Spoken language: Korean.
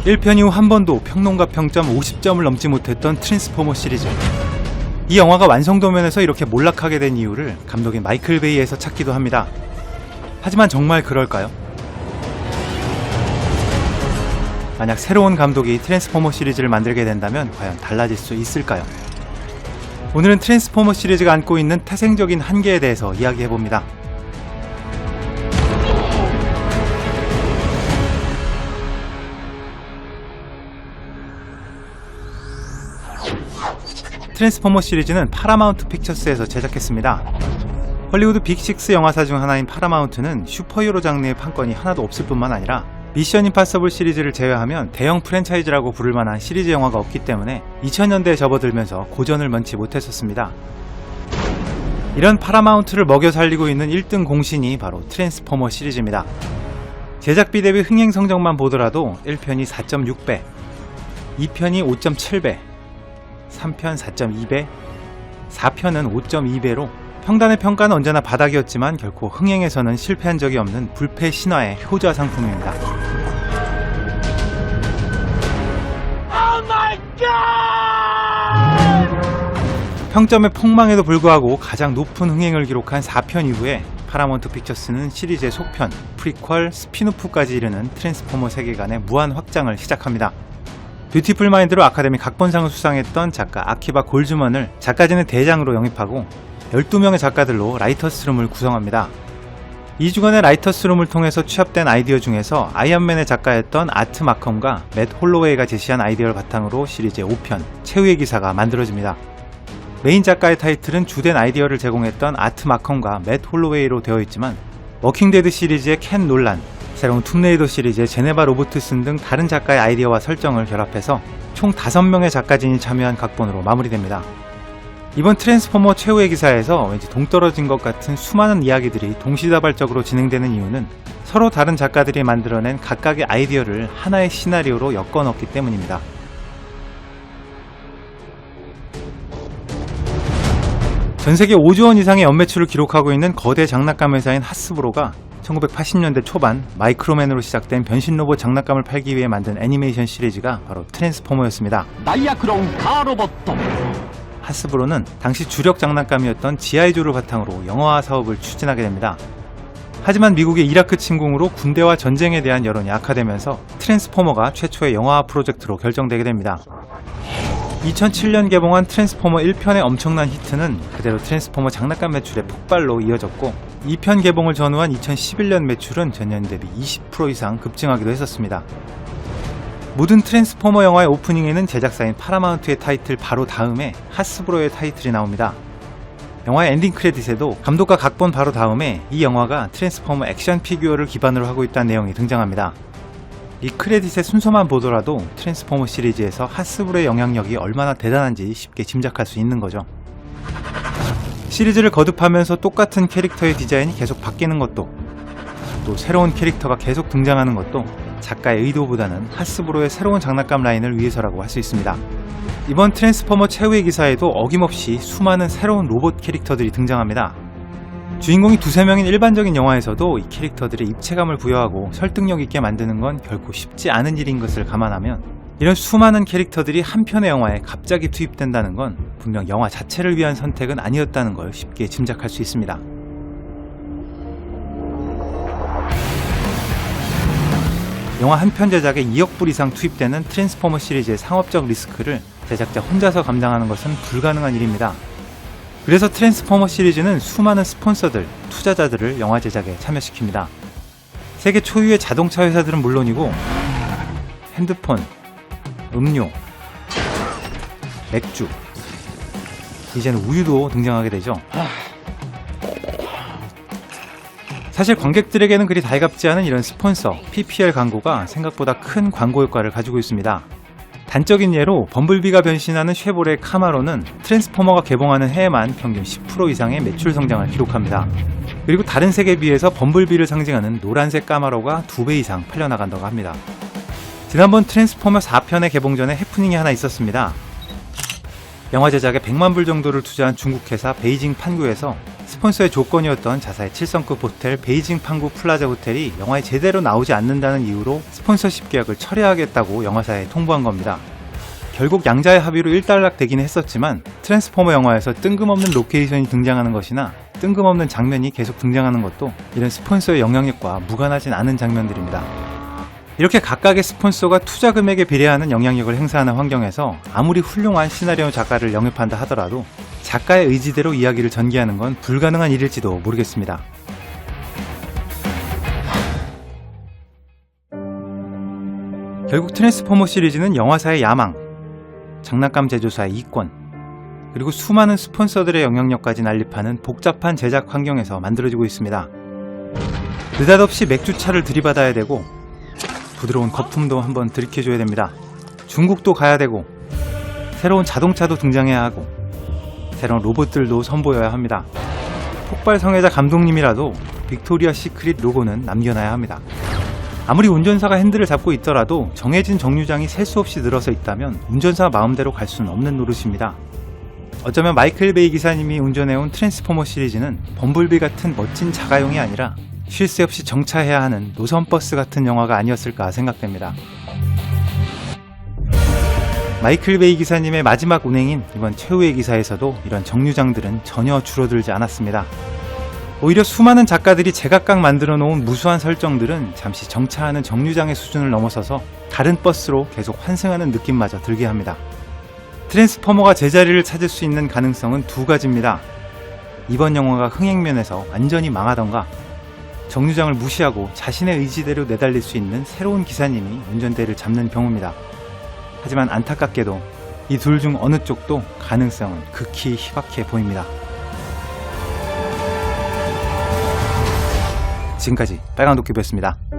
1편 이후 한 번도 평론가 평점 50점을 넘지 못했던 트랜스포머 시리즈. 이 영화가 완성도 면에서 이렇게 몰락하게 된 이유를 감독인 마이클 베이에서 찾기도 합니다. 하지만 정말 그럴까요? 만약 새로운 감독이 트랜스포머 시리즈를 만들게 된다면 과연 달라질 수 있을까요? 오늘은 트랜스포머 시리즈가 안고 있는 태생적인 한계에 대해서 이야기해봅니다. 트랜스포머 시리즈는 파라마운트 픽처스에서 제작했습니다. 헐리우드 빅6 영화사 중 하나인 파라마운트는 슈퍼히어로 장르의 판권이 하나도 없을 뿐만 아니라 미션 임파서블 시리즈를 제외하면 대형 프랜차이즈라고 부를 만한 시리즈 영화가 없기 때문에 2000년대에 접어들면서 고전을 면치 못했었습니다. 이런 파라마운트를 먹여 살리고 있는 1등 공신이 바로 트랜스포머 시리즈입니다. 제작비 대비 흥행 성적만 보더라도 1편이 4.6배, 2편이 5.7배, 3편 4.2배, 4편은 5.2배로 평단의 평가는 언제나 바닥이었지만 결코 흥행에서는 실패한 적이 없는 불패 신화의 효자 상품입니다. 평점의 폭망에도 불구하고 가장 높은 흥행을 기록한 4편 이후에 파라마운트 픽처스는 시리즈의 속편, 프리퀄, 스피노프까지 이르는 트랜스포머 세계관의 무한 확장을 시작합니다. 뷰티풀 마인드로 아카데미 각본상을 수상했던 작가 아키바 골즈먼을 작가진의 대장으로 영입하고 12명의 작가들로 라이터스룸을 구성합니다. 2주간의 라이터스룸을 통해서 취합된 아이디어 중에서 아이언맨의 작가였던 아트 마컴과 맷 홀로웨이가 제시한 아이디어를 바탕으로 시리즈의 5편, 최후의 기사가 만들어집니다. 메인 작가의 타이틀은 주된 아이디어를 제공했던 아트 마컴과 맷 홀로웨이로 되어 있지만 워킹데드 시리즈의 켄 놀란, 새로운 툼레이더 시리즈의 제네바 로버트슨 등 다른 작가의 아이디어와 설정을 결합해서 총 5명의 작가진이 참여한 각본으로 마무리됩니다. 이번 트랜스포머 최후의 기사에서 왠지 동떨어진 것 같은 수많은 이야기들이 동시다발적으로 진행되는 이유는 서로 다른 작가들이 만들어낸 각각의 아이디어를 하나의 시나리오로 엮어 넣었기 때문입니다. 전세계 5조 원 이상의 연매출을 기록하고 있는 거대 장난감 회사인 하스브로가 1980년대 초반 마이크로맨으로 시작된 변신 로봇 장난감을 팔기 위해 만든 애니메이션 시리즈가 바로 트랜스포머였습니다. 다이아크론 가로봇. 하스브로는 당시 주력 장난감이었던 지아이조를 바탕으로 영화화 사업을 추진하게 됩니다. 하지만 미국의 이라크 침공으로 군대와 전쟁에 대한 여론이 악화되면서 트랜스포머가 최초의 영화화 프로젝트로 결정되게 됩니다. 2007년 개봉한 트랜스포머 1편의 엄청난 히트는 그대로 트랜스포머 장난감 매출의 폭발로 이어졌고 2편 개봉을 전후한 2011년 매출은 전년 대비 20% 이상 급증하기도 했었습니다. 모든 트랜스포머 영화의 오프닝에는 제작사인 파라마운트의 타이틀 바로 다음에 하스브로의 타이틀이 나옵니다. 영화의 엔딩 크레딧에도 감독과 각본 바로 다음에 이 영화가 트랜스포머 액션 피규어를 기반으로 하고 있다는 내용이 등장합니다. 이 크레딧의 순서만 보더라도 트랜스포머 시리즈에서 하스브로의 영향력이 얼마나 대단한지 쉽게 짐작할 수 있는 거죠. 시리즈를 거듭하면서 똑같은 캐릭터의 디자인이 계속 바뀌는 것도, 또 새로운 캐릭터가 계속 등장하는 것도 작가의 의도보다는 하스브로의 새로운 장난감 라인을 위해서라고 할 수 있습니다. 이번 트랜스포머 최후의 기사에도 어김없이 수많은 새로운 로봇 캐릭터들이 등장합니다. 주인공이 두세 명인 일반적인 영화에서도 이 캐릭터들의 입체감을 부여하고 설득력 있게 만드는 건 결코 쉽지 않은 일인 것을 감안하면 이런 수많은 캐릭터들이 한 편의 영화에 갑자기 투입된다는 건 분명 영화 자체를 위한 선택은 아니었다는 걸 쉽게 짐작할 수 있습니다. 영화 한 편 제작에 2억 불 이상 투입되는 트랜스포머 시리즈의 상업적 리스크를 제작자 혼자서 감당하는 것은 불가능한 일입니다. 그래서 트랜스포머 시리즈는 수많은 스폰서들, 투자자들을 영화 제작에 참여시킵니다. 세계 초유의 자동차 회사들은 물론이고 핸드폰, 음료, 맥주, 이제는 우유도 등장하게 되죠. 사실 관객들에게는 그리 달갑지 않은 이런 스폰서, PPL 광고가 생각보다 큰 광고 효과를 가지고 있습니다. 단적인 예로 범블비가 변신하는 쉐보레 카마로는 트랜스포머가 개봉하는 해에만 평균 10% 이상의 매출 성장을 기록합니다. 그리고 다른 색에 비해서 범블비를 상징하는 노란색 카마로가 2배 이상 팔려나간다고 합니다. 지난번 트랜스포머 4편의 개봉 전에 해프닝이 하나 있었습니다. 영화 제작에 100만 불 정도를 투자한 중국 회사 베이징 판구에서 스폰서의 조건이었던 자사의 7성급 호텔 베이징 판구 플라자 호텔이 영화에 제대로 나오지 않는다는 이유로 스폰서십 계약을 철회하겠다고 영화사에 통보한 겁니다. 결국 양자의 합의로 일단락되긴 했었지만 트랜스포머 영화에서 뜬금없는 로케이션이 등장하는 것이나 뜬금없는 장면이 계속 등장하는 것도 이런 스폰서의 영향력과 무관하진 않은 장면들입니다. 이렇게 각각의 스폰서가 투자 금액에 비례하는 영향력을 행사하는 환경에서 아무리 훌륭한 시나리오 작가를 영입한다 하더라도 작가의 의지대로 이야기를 전개하는 건 불가능한 일일지도 모르겠습니다. 결국 트랜스포머 시리즈는 영화사의 야망, 장난감 제조사의 이권, 그리고 수많은 스폰서들의 영향력까지 난립하는 복잡한 제작 환경에서 만들어지고 있습니다. 느닷없이 맥주차를 들이받아야 되고 부드러운 거품도 한번 들이켜줘야 됩니다. 중국도 가야 되고 새로운 자동차도 등장해야 하고 새로운 로봇들도 선보여야 합니다. 폭발 성애자 감독님이라도 빅토리아 시크릿 로고는 남겨놔야 합니다. 아무리 운전사가 핸들을 잡고 있더라도 정해진 정류장이 셀 수 없이 늘어서 있다면 운전사 마음대로 갈 수는 없는 노릇입니다. 어쩌면 마이클 베이 기사님이 운전해온 트랜스포머 시리즈는 범블비 같은 멋진 자가용이 아니라 쉴 새 없이 정차해야 하는 노선버스 같은 영화가 아니었을까 생각됩니다. 마이클 베이 기사님의 마지막 운행인 이번 최후의 기사에서도 이런 정류장들은 전혀 줄어들지 않았습니다. 오히려 수많은 작가들이 제각각 만들어 놓은 무수한 설정들은 잠시 정차하는 정류장의 수준을 넘어서서 다른 버스로 계속 환승하는 느낌마저 들게 합니다. 트랜스포머가 제자리를 찾을 수 있는 가능성은 두 가지입니다. 이번 영화가 흥행면에서 완전히 망하던가 정류장을 무시하고 자신의 의지대로 내달릴 수 있는 새로운 기사님이 운전대를 잡는 경우입니다. 하지만 안타깝게도 이 둘 중 어느 쪽도 가능성은 극히 희박해 보입니다. 지금까지 빨강도끼부였습니다.